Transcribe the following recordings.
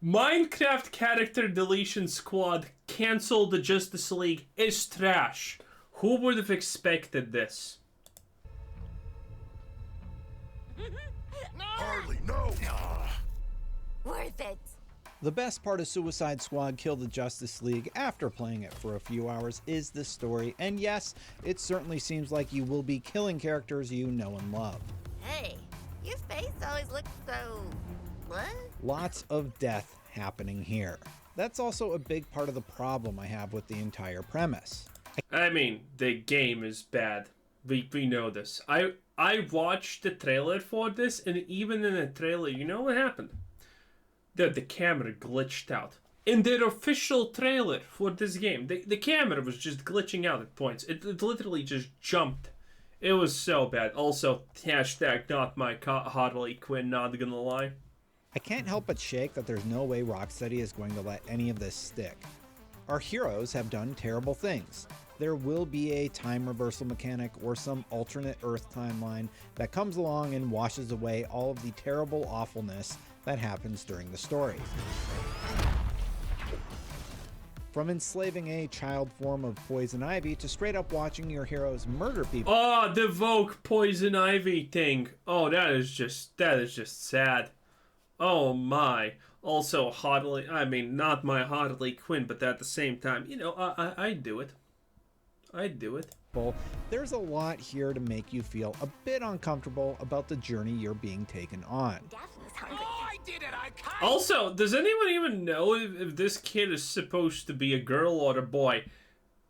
Minecraft character deletion squad cancel the Justice League is trash. Who would have expected this? Harley, no! Worth it. The best part of Suicide Squad Kill the Justice League after playing it for a few hours is the story, and yes, it certainly seems like you will be killing characters you know and love. Hey, your face always looks so... what? Lots of death happening here. That's also a big part of the problem I have with the entire premise. I mean, the game is bad. We know this. I watched the trailer for this, and even in the trailer, you know what happened? The camera glitched out. In their official trailer for this game, the camera was just glitching out at points. It literally just jumped. It was so bad. Also, hashtag not my Harley Quinn, not gonna lie. I can't help but shake that there's no way Rocksteady is going to let any of this stick. Our heroes have done terrible things. There will be a time reversal mechanic or some alternate Earth timeline that comes along and washes away all of the terrible awfulness that happens during the story. From enslaving a child form of Poison Ivy to straight up watching your heroes murder people. Oh, the Vogue Poison Ivy thing. Oh, that is just sad. Oh my. Also, Harley, I mean, not my Harley Quinn, but at the same time, you know, I'd do it. I'd do it. There's a lot here to make you feel a bit uncomfortable about the journey you're being taken on. Daphne's hungry. Oh, I did it, okay? Also, does anyone even know if this kid is supposed to be a girl or a boy?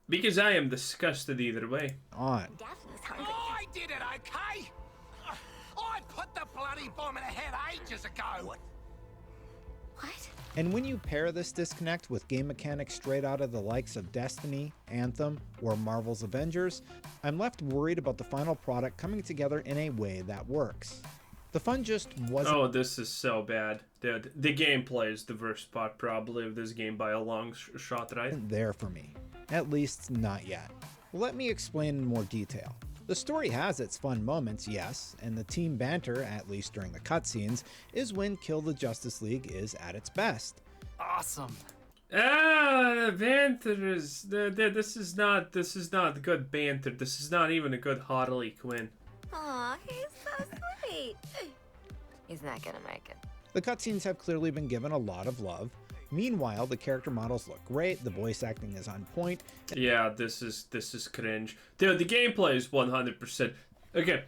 Because I am disgusted either way. Daphne's hungry. Oh, I did it, okay? I put the bloody bomb in her head ages ago. What? And when you pair this disconnect with game mechanics straight out of the likes of Destiny, Anthem, or Marvel's Avengers, I'm left worried about the final product coming together in a way that works. The fun just wasn't— Oh, this is so bad. Dude, the gameplay is the worst part probably of this game by a long shot, right? there for me. At least not yet. Let me explain in more detail. The story has its fun moments, yes, and the team banter, at least during the cutscenes, is when Kill the Justice League is at its best. Awesome. The banter is... This is not good banter. This is not even a good Harley Quinn. Aw, he's so sweet. He's not gonna make it. The cutscenes have clearly been given a lot of love. Meanwhile, the character models look great, the voice acting is on point. Yeah, this is cringe. Dude, the gameplay is 100%. Okay,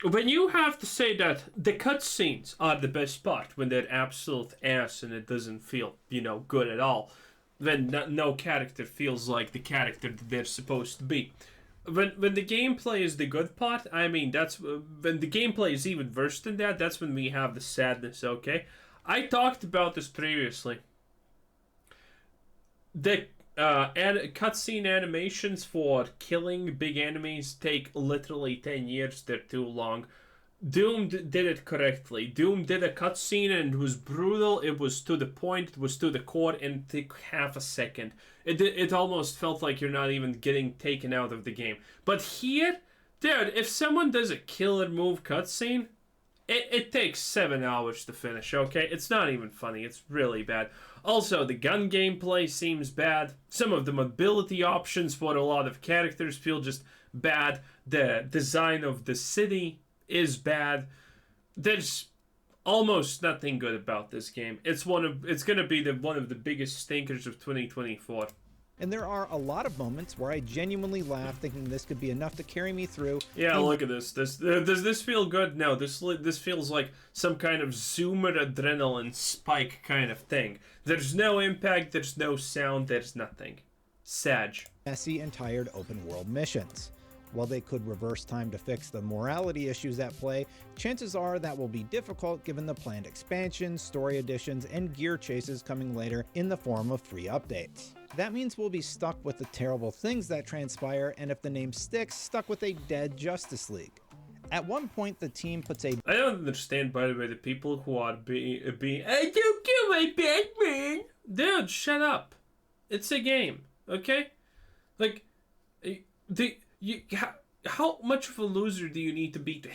when you have to say that the cutscenes are the best part, when they're absolute ass and it doesn't feel, you know, good at all, then no character feels like the character that they're supposed to be. When the gameplay is the good part, I mean, that's when the gameplay is even worse than that, that's when we have the sadness, okay? I talked about this previously. The cutscene animations for killing big enemies take literally 10 years. They're too long. Doom did it correctly. Doom did a cutscene and it was brutal. It was to the point. It was to the core and it took half a second. It almost felt like you're not even getting taken out of the game. But here, dude, if someone does a killer move cutscene, it takes 7 hours to finish, okay? It's not even funny. It's really bad. Also, the gun gameplay seems bad. Some of the mobility options for a lot of characters feel just bad. The design of the city is bad. There's almost nothing good about this game. It's gonna be one of the biggest stinkers of 2024. And there are a lot of moments where I genuinely laugh thinking this could be enough to carry me through. Yeah, look at this. Does this feel good? No, this feels like some kind of zoomer adrenaline spike kind of thing. There's no impact, there's no sound, there's nothing. Sag. Messy and tired open world missions. While they could reverse time to fix the morality issues at play, chances are that will be difficult given the planned expansions, story additions, and gear chases coming later in the form of free updates. That means we'll be stuck with the terrible things that transpire, and if the name sticks, stuck with a dead Justice League. At one point, the team puts a— I don't understand, by the way, the people who are being I don't kill my Batman! Dude, shut up. It's a game, okay? Like, how much of a loser do you need to be to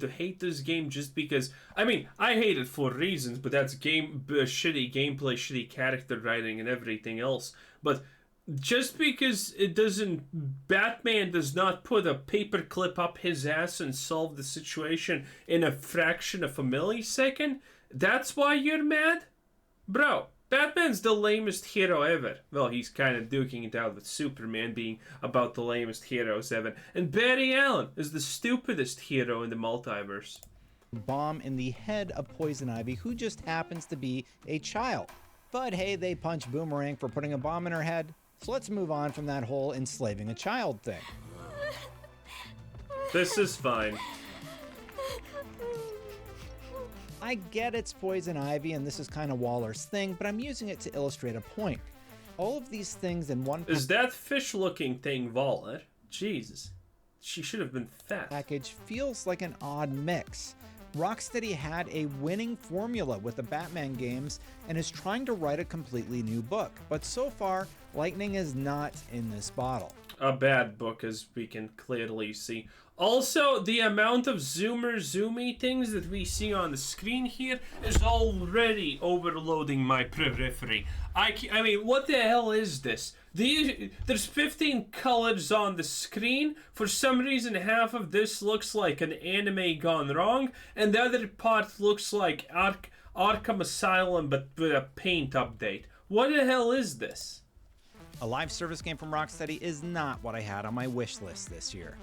hate this game just because? I mean, I hate it for reasons, but that's shitty gameplay, shitty character writing, and everything else. But just because Batman does not put a paperclip up his ass and solve the situation in a fraction of a millisecond, that's why you're mad? Bro, Batman's the lamest hero ever. Well, he's kind of duking it out with Superman being about the lamest heroes ever. And Barry Allen is the stupidest hero in the multiverse. Bomb in the head of Poison Ivy, who just happens to be a child. But hey, they punch Boomerang for putting a bomb in her head. So let's move on from that whole enslaving a child thing. This is fine. I get it's Poison Ivy and this is kind of Waller's thing, but I'm using it to illustrate a point. All of these things in one Is that fish-looking thing Waller? Jesus. She should have been fat. package feels like an odd mix. Rocksteady had a winning formula with the Batman games and is trying to write a completely new book, but so far, lightning is not in this bottle. A bad book, as we can clearly see. Also, the amount of zoomy things that we see on the screen here is already overloading my periphery. I mean, what the hell is this? There's 15 colors on the screen. For some reason, half of this looks like an anime gone wrong, and the other part looks like Arkham Asylum, but with a paint update. What the hell is this? A live service game from Rocksteady is not what I had on my wish list this year.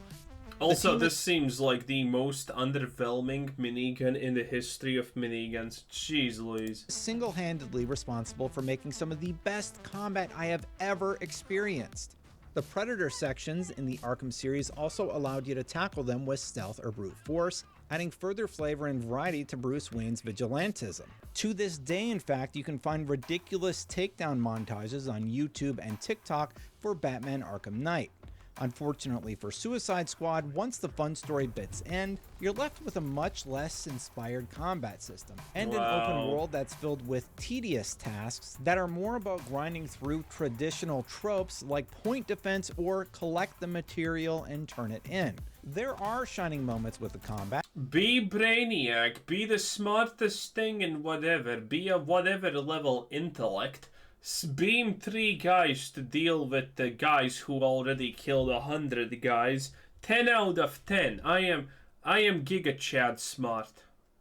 Also, this seems like the most underwhelming minigun in the history of miniguns. Jeez Louise. Single-handedly responsible for making some of the best combat I have ever experienced. The Predator sections in the Arkham series also allowed you to tackle them with stealth or brute force, adding further flavor and variety to Bruce Wayne's vigilantism. To this day, in fact, you can find ridiculous takedown montages on YouTube and TikTok for Batman Arkham Knight. Unfortunately for Suicide Squad, once the fun story bits end, you're left with a much less inspired combat system, and an open world that's filled with tedious tasks that are more about grinding through traditional tropes like point defense or collect the material and turn it in. There are shining moments with the combat. Be Brainiac, be the smartest thing in whatever, be a whatever level intellect. Beam 3 guys to deal with the guys who already killed 100 guys. 10 out of 10. I am Giga Chad smart.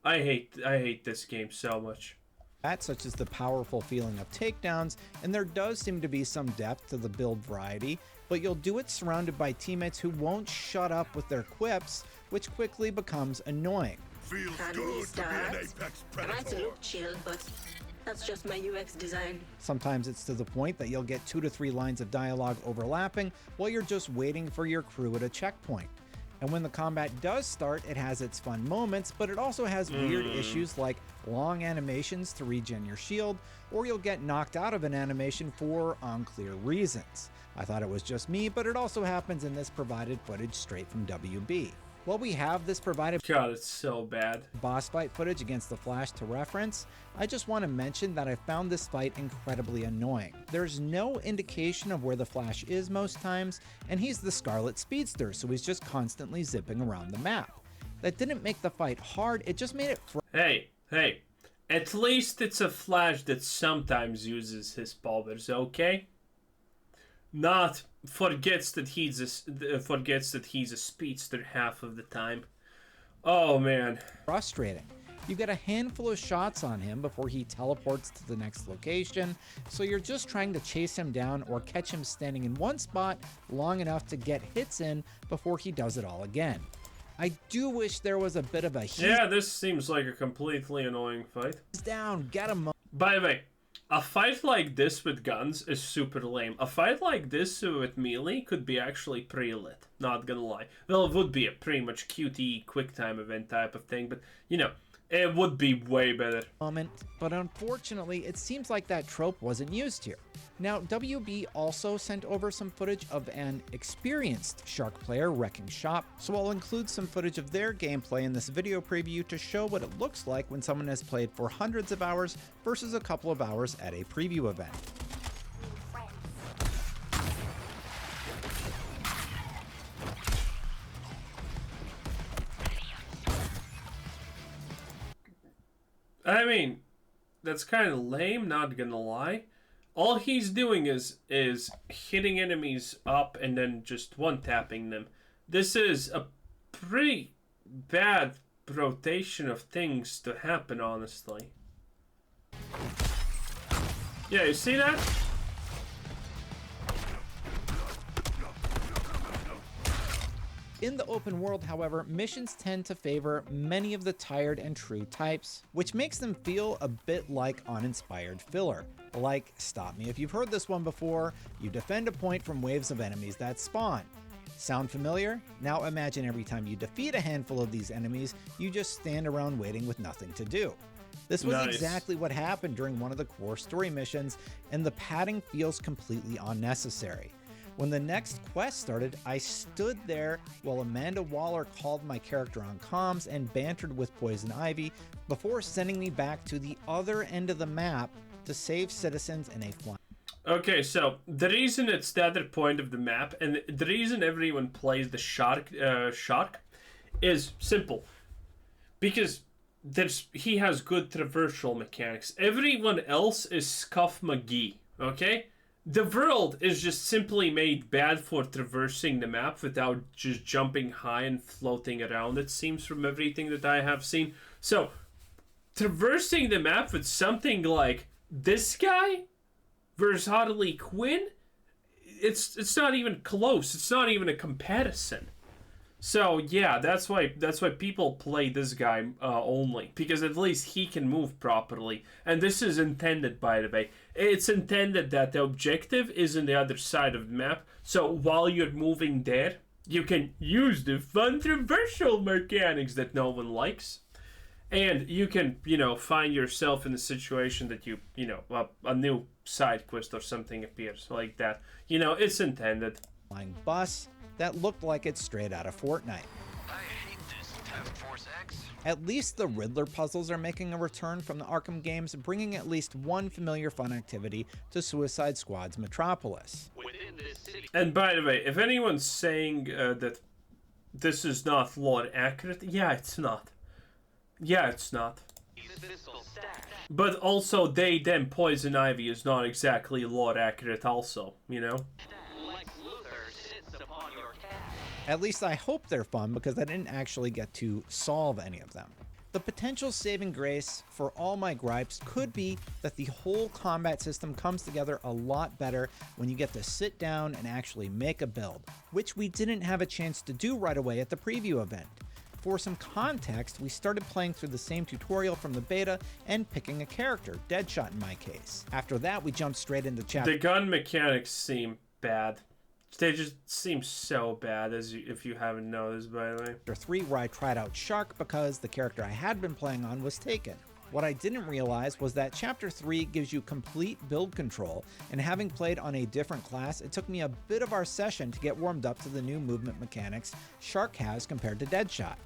I hate this game so much. Such as the powerful feeling of takedowns, and there does seem to be some depth to the build variety, but you'll do it surrounded by teammates who won't shut up with their quips, which quickly becomes annoying. Feels good to be an apex predator. Might look chill, but that's just my UX design. Sometimes it's to the point that you'll get 2 to 3 lines of dialogue overlapping while you're just waiting for your crew at a checkpoint. And when the combat does start, it has its fun moments, but it also has weird issues like long animations to regen your shield, or you'll get knocked out of an animation for unclear reasons. I thought it was just me, but it also happens in this provided footage straight from WB. While we have this provided God, it's so bad. boss fight footage against the Flash to reference, I just want to mention that I found this fight incredibly annoying. There's no indication of where the Flash is most times, and he's the Scarlet Speedster, so he's just constantly zipping around the map. That didn't make the fight hard, it just made it Hey, at least it's a Flash that sometimes uses his powers, okay? Not forgets that he's a speedster half of the time. Oh man, frustrating. You get a handful of shots on him before he teleports to the next location, so you're just trying to chase him down or catch him standing in one spot long enough to get hits in before he does it all again. I do wish there was a bit of a yeah, this seems like a completely annoying fight. he's down, get him. By the way, a fight like this with guns is super lame. A fight like this with melee could be actually pretty lit, not gonna lie. Well, it would be a pretty much QTE quick time event type of thing, but you know, it would be way better. Moment, but unfortunately, it seems like that trope wasn't used here. Now, WB also sent over some footage of an experienced Shark player wrecking shop, so I'll include some footage of their gameplay in this video preview to show what it looks like when someone has played for hundreds of hours versus a couple of hours at a preview event. I mean, that's kind of lame, not gonna lie. All he's doing is hitting enemies up and then just one-tapping them. This is a pretty bad rotation of things to happen, honestly. Yeah, you see that? In the open world, however, missions tend to favor many of the tired and true types, which makes them feel a bit like uninspired filler. Like, stop me if you've heard this one before, you defend a point from waves of enemies that spawn. Sound familiar? Now imagine every time you defeat a handful of these enemies, you just stand around waiting with nothing to do. This was exactly what happened during one of the core story missions, and the padding feels completely unnecessary. When the next quest started, I stood there while Amanda Waller called my character on comms and bantered with Poison Ivy before sending me back to the other end of the map to save citizens in a flying. Okay, so the reason it's the other point of the map, and the reason everyone plays the shark is simple. Because he has good traversal mechanics. Everyone else is Scuff McGee, okay? The world is just simply made bad for traversing the map without just jumping high and floating around, it seems, from everything that I have seen. So, traversing the map with something like this guy versus Harley Quinn, it's not even close. It's not even a comparison. So yeah, that's why people play this guy only, because at least he can move properly. And this is intended, by the way. It's intended that the objective is on the other side of the map. So while you're moving there, you can use the fun traversal mechanics that no one likes. And you can, find yourself in a situation that a new side quest or something appears like that. It's intended. Flying bus that looked like it's straight out of Fortnite. I hate this, Task Force X. At least the Riddler puzzles are making a return from the Arkham games, bringing at least one familiar fun activity to Suicide Squad's Metropolis. Within this city. And by the way, if anyone's saying that this is not lore accurate, yeah, it's not. Yeah, it's not. But also, they, them, Poison Ivy is not exactly lore accurate also, At least I hope they're fun, because I didn't actually get to solve any of them. The potential saving grace for all my gripes could be that the whole combat system comes together a lot better when you get to sit down and actually make a build, which we didn't have a chance to do right away at the preview event. For some context, we started playing through the same tutorial from the beta and picking a character, Deadshot in my case. After that, we jumped straight into chapter. The gun mechanics seem bad. They just seem so bad, if you haven't noticed, by the way. Chapter 3, where I tried out Shark because the character I had been playing on was taken. What I didn't realize was that Chapter 3 gives you complete build control, and having played on a different class, it took me a bit of our session to get warmed up to the new movement mechanics Shark has compared to Deadshot.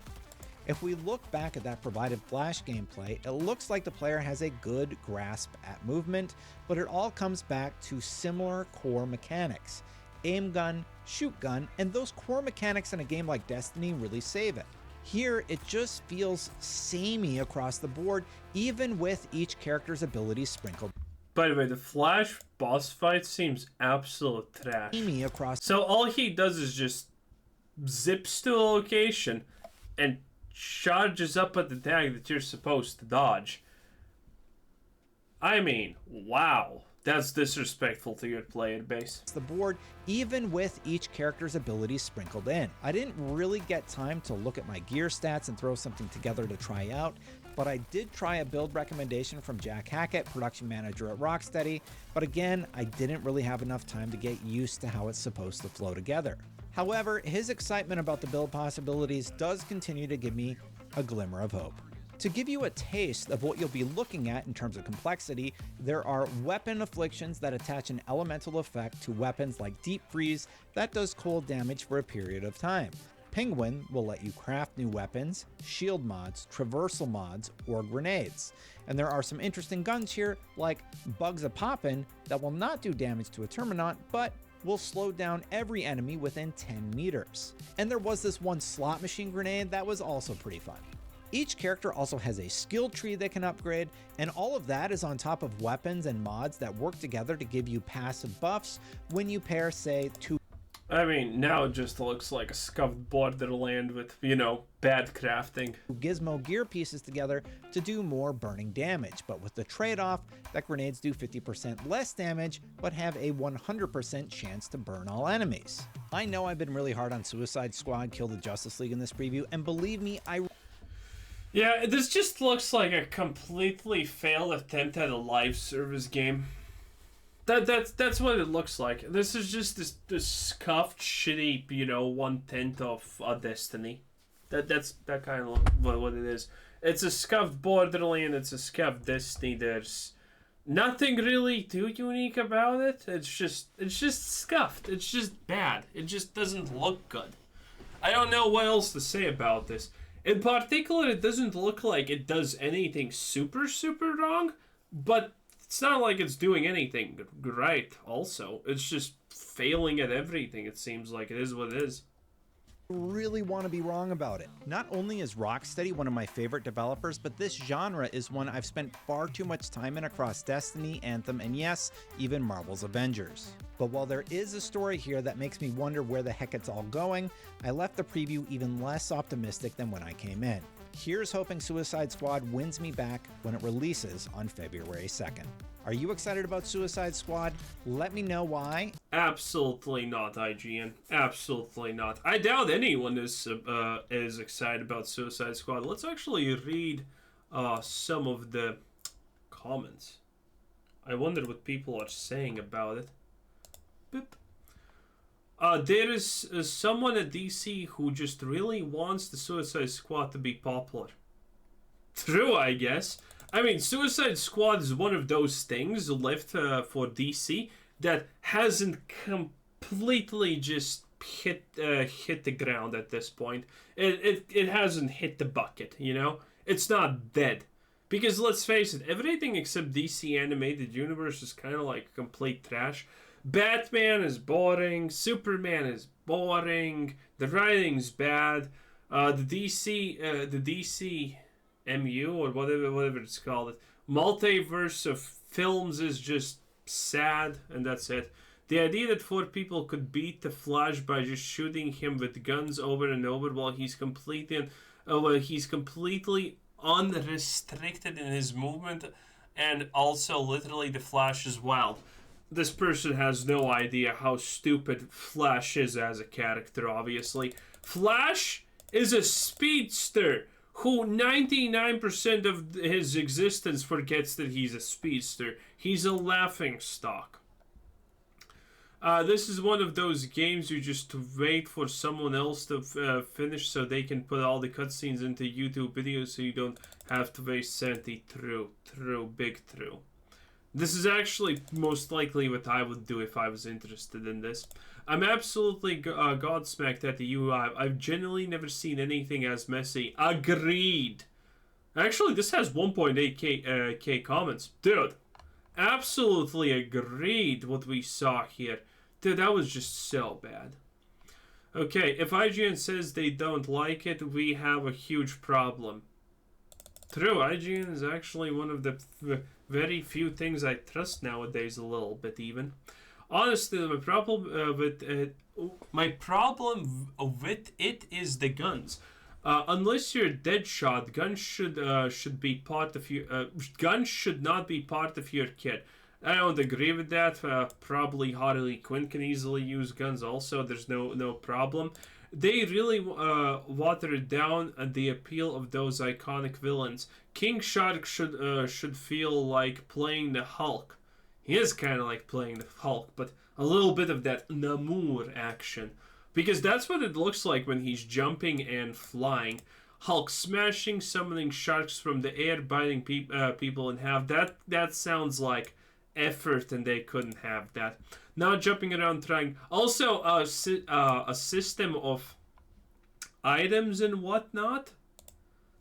If we look back at that provided Flash gameplay, it looks like the player has a good grasp at movement, but it all comes back to similar core mechanics. Aim gun, shoot gun, and those core mechanics in a game like Destiny really save it. Here, it just feels samey across the board, even with each character's abilities sprinkled. By the way, the Flash boss fight seems absolute trash. Samey across. So all he does is just zips to a location and charges up at the tag that you're supposed to dodge. I mean, wow. That's disrespectful to your player base. The board, even with each character's abilities sprinkled in. I didn't really get time to look at my gear stats and throw something together to try out, but I did try a build recommendation from Jack Hackett, production manager at Rocksteady, but again, I didn't really have enough time to get used to how it's supposed to flow together. However, his excitement about the build possibilities does continue to give me a glimmer of hope. To give you a taste of what you'll be looking at in terms of complexity, there are weapon afflictions that attach an elemental effect to weapons like Deep Freeze that does cold damage for a period of time. Penguin will let you craft new weapons, shield mods, traversal mods, or grenades. And there are some interesting guns here like Bugs A-Poppin' that will not do damage to a Terminant, but will slow down every enemy within 10 meters. And there was this one slot machine grenade that was also pretty fun. Each character also has a skill tree they can upgrade, and all of that is on top of weapons and mods that work together to give you passive buffs when you pair, say, two. I mean, now it just looks like a scuffed borderland with, you know, bad crafting. Gizmo gear pieces together to do more burning damage, but with the trade-off that grenades do 50% less damage, but have a 100% chance to burn all enemies. I know I've been really hard on Suicide Squad Kill the Justice League in this preview, and believe me, Yeah, this just looks like a completely failed attempt at a live service game. That's what it looks like. This is just this scuffed, shitty, you know, 1/10 of a Destiny. That's kind of what it is. It's a scuffed Borderland. It's a scuffed Destiny. There's nothing really too unique about it. It's just scuffed. It's just bad. It just doesn't look good. I don't know what else to say about this. In particular, it doesn't look like it does anything super wrong, but it's not like it's doing anything right also. It's just failing at everything, it seems like. It is what it is. really want to be wrong about it. Not only is Rocksteady one of my favorite developers, but this genre is one I've spent far too much time in across Destiny, Anthem, and yes, even Marvel's Avengers. But while there is a story here that makes me wonder where the heck it's all going, I left the preview even less optimistic than when I came in. Here's hoping Suicide Squad wins me back when it releases on February 2nd. Are you excited about Suicide Squad? Let me know why. Absolutely not, IGN. Absolutely not. I doubt anyone is excited about Suicide Squad. Let's actually read some of the comments. I wonder what people are saying about it. Boop. There is someone at DC who just really wants the Suicide Squad to be popular. True, I guess. I mean, Suicide Squad is one of those things left for DC that hasn't completely just hit the ground at this point. It hasn't hit the bucket, you know? It's not dead. Because let's face it, everything except DC Animated Universe is kind of like complete trash. Batman is boring, Superman is boring, the writing's bad, the DC MU or whatever it's called, multiverse of films is just sad, and that's it. The idea that 4 people could beat the Flash by just shooting him with guns over and over while he's completely unrestricted in his movement, and also literally the Flash is wild. This person has no idea how stupid Flash is as a character, obviously. Flash is a speedster who 99% of his existence forgets that he's a speedster. He's a laughingstock. This is one of those games you just wait for someone else to finish so they can put all the cutscenes into YouTube videos so you don't have to waste sanity. True, big true. This is actually most likely what I would do if I was interested in this. I'm absolutely godsmacked at the UI. I've genuinely never seen anything as messy. Agreed. Actually, this has 1.8k comments. Dude, absolutely agreed what we saw here. Dude, that was just so bad. Okay, if IGN says they don't like it, we have a huge problem. True, IGN is actually one of the very few things I trust nowadays, a little bit even. Honestly, my problem with it is the guns. Unless you're Deadshot, guns should be part of your guns should not be part of your kit. I don't agree with that. Probably Harley Quinn can easily use guns. Also, there's no problem. They really watered down the appeal of those iconic villains. King Shark should feel like playing the Hulk. He is kind of like playing the Hulk, but a little bit of that Namor action. Because that's what it looks like when he's jumping and flying. Hulk smashing, summoning sharks from the air, biting people in half. That sounds like effort, and they couldn't have that. Now jumping around trying. Also, a system of items and whatnot.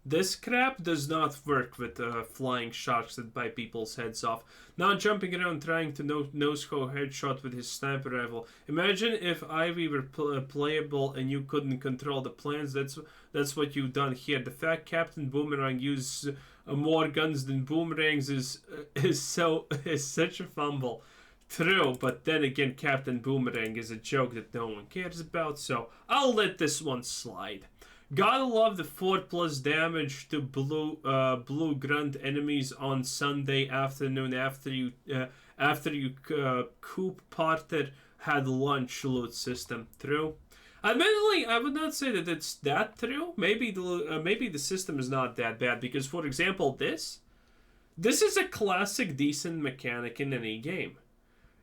This crap does not work with flying sharks that bite people's heads off. Not jumping around trying to no-scope headshot with his sniper rifle. Imagine if Ivy were playable and you couldn't control the plans. That's what you've done here. The fact Captain Boomerang uses more guns than boomerangs is such a fumble. True, but then again, Captain Boomerang is a joke that no one cares about, so I'll let this one slide. Gotta love the 4+ damage to blue grunt enemies on Sunday afternoon after you Coop Parter had lunch loot system. True. Admittedly, I would not say that it's that true. Maybe the system is not that bad because, for example, this is a classic decent mechanic in any game.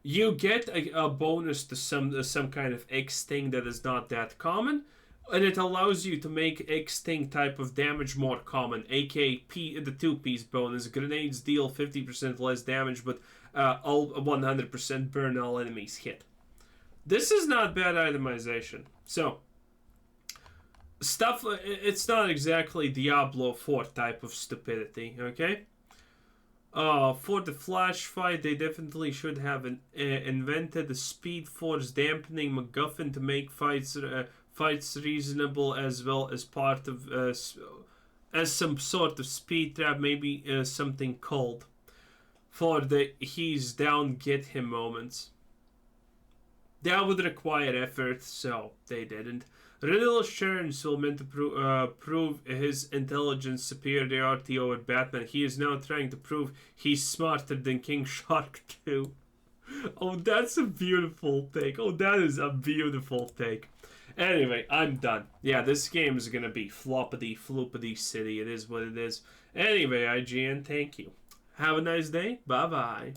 You get a bonus to some kind of X thing that is not that common, and it allows you to make X thing type of damage more common, aka the 2-piece bonus. Grenades deal 50% less damage, but all 100% burn all enemies hit. This is not bad itemization. So, stuff, it's not exactly Diablo 4 type of stupidity, okay? For the flash fight, they definitely should have invented a Speed Force dampening MacGuffin to make fights reasonable, as well as part of as some sort of speed trap, maybe something called for the he's down get him moments. That would require effort, so they didn't. Riddle assurance will meant to prove his intelligence superiority over Batman. He is now trying to prove he's smarter than King Shark too. Oh, that's a beautiful take. Oh, that is a beautiful take. Anyway, I'm done. Yeah, this game is gonna be floppity floopity city. It is what it is. Anyway, IGN, thank you. Have a nice day. Bye-bye.